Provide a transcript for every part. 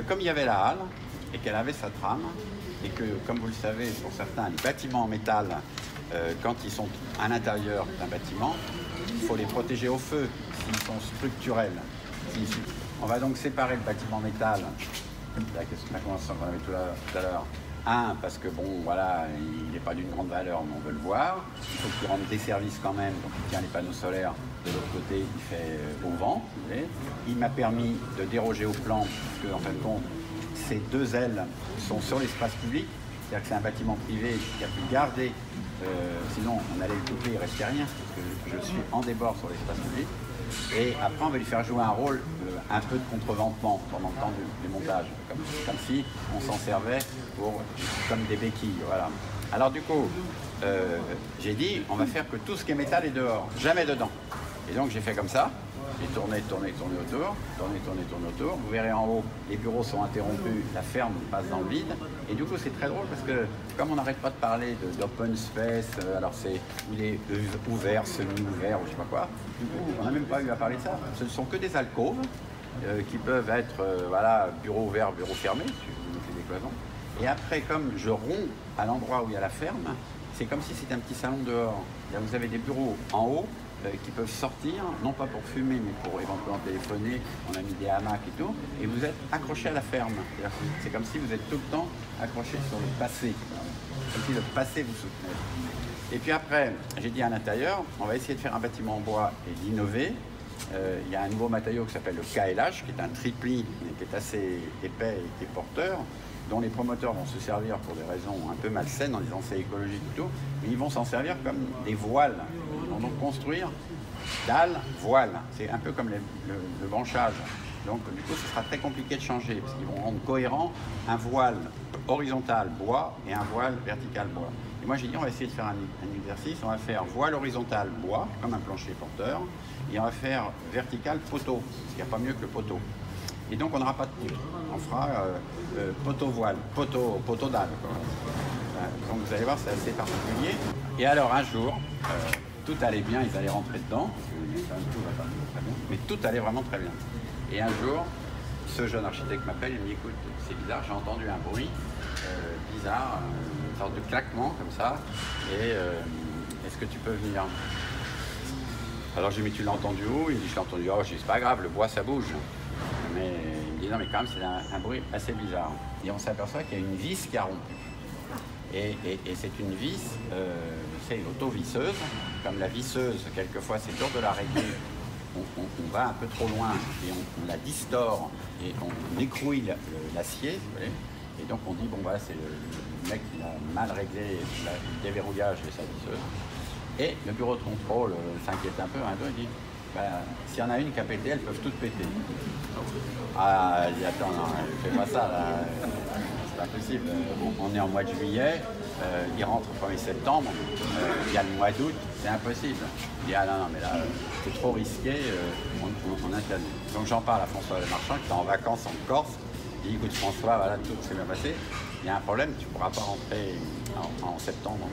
Comme il y avait la halle et qu'elle avait sa trame, et que, comme vous le savez, pour certains, les bâtiments en métal, quand ils sont à l'intérieur d'un bâtiment, il faut les protéger au feu s'ils sont structurels. On va donc séparer le bâtiment métal, la convention qu'on avait tout à l'heure. Un, parce que bon, voilà, il n'est pas d'une grande valeur, mais on veut le voir. Il faut qu'il rende des services quand même, donc il tient les panneaux solaires. De l'autre côté, il fait au vent. Vous voyez. Il m'a permis de déroger au plan, parce que en fin de compte, ces deux ailes sont sur l'espace public. C'est-à-dire que c'est un bâtiment privé qui a pu garder, sinon on allait le couper, il ne restait rien, parce que je suis en débord sur l'espace public. Et après, on va lui faire jouer un rôle un peu de contreventement pendant le temps du montage, comme si on s'en servait comme des béquilles. Voilà. Alors du coup, j'ai dit, on va faire que tout ce qui est métal est dehors, jamais dedans. Et donc j'ai fait comme ça, j'ai tourné autour. Vous verrez en haut, les bureaux sont interrompus, la ferme passe dans le vide. Et du coup, c'est très drôle parce que comme on n'arrête pas de parler d'open space, alors c'est il est ouvert, semi-ouvert ou je sais pas quoi, du coup, on n'a même pas eu à parler de ça. Ce ne sont que des alcôves qui peuvent être, voilà, bureau ouvert, bureau fermé, si vous mettez des cloisons. Et après, comme je romps à l'endroit où il y a la ferme, c'est comme si c'était un petit salon dehors. Vous avez des bureaux en haut, qui peuvent sortir, non pas pour fumer, mais pour éventuellement téléphoner. On a mis des hamacs et tout, et vous êtes accroché à la ferme. C'est comme si vous êtes tout le temps accroché sur le passé, comme si le passé vous soutenait. Et puis après, j'ai dit à l'intérieur, on va essayer de faire un bâtiment en bois et d'innover. Il y a un nouveau matériau qui s'appelle le KLH, qui est un tripli, qui est assez épais et qui est porteur, dont les promoteurs vont se servir pour des raisons un peu malsaines en disant c'est écologique et tout, mais ils vont s'en servir comme des voiles. Ils vont donc construire dalles, voiles. C'est un peu comme le branchage. Donc du coup, ce sera très compliqué de changer, parce qu'ils vont rendre cohérent un voile horizontal bois et un voile vertical bois. Et moi j'ai dit, on va essayer de faire un exercice, on va faire voile horizontal bois, comme un plancher porteur, et on va faire vertical poteau, parce qu'il n'y a pas mieux que le poteau. Et donc on n'aura pas de poutre. On fera poteau-voile, poteau-dalle. Donc vous allez voir, c'est assez particulier. Et alors un jour, tout allait bien, ils allaient rentrer dedans, parce que tout va pas très bien, mais tout allait vraiment très bien. Et un jour, ce jeune architecte m'appelle, il me dit, écoute, c'est bizarre, j'ai entendu un bruit bizarre, une sorte de claquement comme ça, et est-ce que tu peux venir? Alors j'ai dit, mais tu l'as entendu où? Il me dit, je l'ai entendu, oh, je dis, c'est pas grave, le bois ça bouge. Mais il me dit, non mais quand même c'est un bruit assez bizarre. Et on s'aperçoit qu'il y a une vis qui a rompu. Et c'est une vis, c'est une auto-visseuse. Comme la visseuse, quelquefois c'est dur de la régler. On va un peu trop loin et on la distord et on écrouille l'acier. Et donc on dit, bon voilà, c'est le mec qui a mal réglé le déverrouillage de sa visseuse. Et le bureau de contrôle s'inquiète un peu, il dit, s'il y en a une qui a pété, elles peuvent toutes péter. Ah, il dit, attends, non, fais pas ça, là, c'est pas possible. On est en mois de juillet, il rentre le 1er septembre, il y a le mois d'août, c'est impossible. Il dit, ah non, mais là, c'est trop risqué, on interdit. Donc j'en parle à François Marchand, qui est en vacances en Corse. Il dit, écoute François, voilà, tout s'est bien passé. Il y a un problème, tu ne pourras pas rentrer en septembre.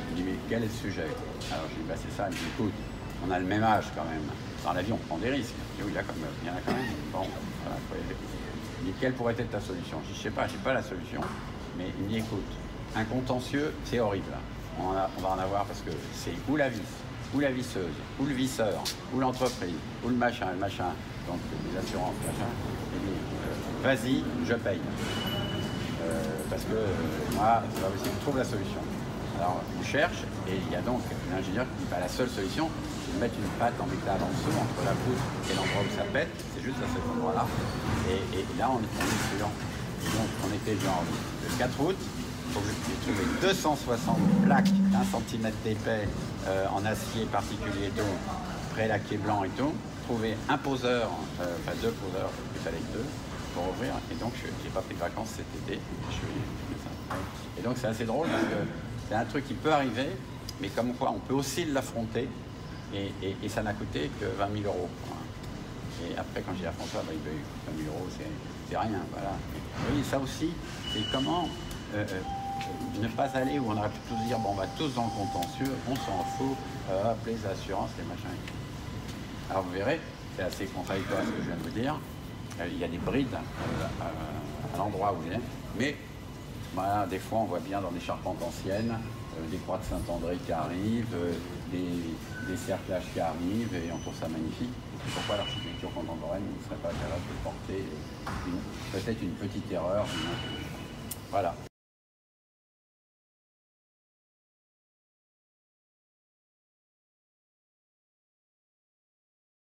Il dit, mais quel est le sujet? Alors je lui dis, c'est ça. Il me dit, écoute, on a le même âge quand même. Dans la vie, on prend des risques. Je dis, oui, il y en a quand même. Bon, voilà, il dit, quelle pourrait être ta solution? Je dis, je sais pas, j'ai pas la solution. Mais il me dit, écoute, un contentieux, c'est horrible. On va en avoir parce que c'est ou la vis, ou la visseuse, ou le visseur, ou l'entreprise, ou le machin, donc les assurances, machin. Il dit, vas-y, je paye. Parce que moi, c'est pas possible, je trouve la solution. Alors, il cherche, et il y a donc l'ingénieur qui dit, la seule solution, c'est de mettre une pâte en métal en dessous, entre la poutre et l'endroit où ça pète, c'est juste à cet endroit-là. Et là, on est sur. Donc, on était genre le 4 août, j'ai trouvé 260 plaques d'1 cm d'épais en acier particulier, donc pré-laqué blanc et tout. Trouvé un poseur, enfin 2 poseurs, il fallait que 2 pour ouvrir. Et donc, j'ai pas pris de vacances cet été. Et donc, c'est assez drôle parce que c'est un truc qui peut arriver, mais comme quoi, on peut aussi l'affronter. Et ça n'a coûté que 20 000 €. Et après, quand j'ai dit à François, il paye 20 000 €, c'est rien. Voilà. Oui, ça aussi, c'est comment ne pas aller où on aurait pu tous dire, bon, on va tous dans le contentieux, on s'en fout, les assurances, les machins. Alors vous verrez, c'est assez contradictoire ce que je viens de vous dire. Il y a des brides l'endroit où il est. Mais voilà, des fois, on voit bien dans des charpentes anciennes, des croix de Saint-André qui arrivent, des cerclages qui arrivent, et on trouve ça magnifique. Et pourquoi l'architecture contemporaine ne serait pas capable de porter peut-être une petite erreur. Voilà.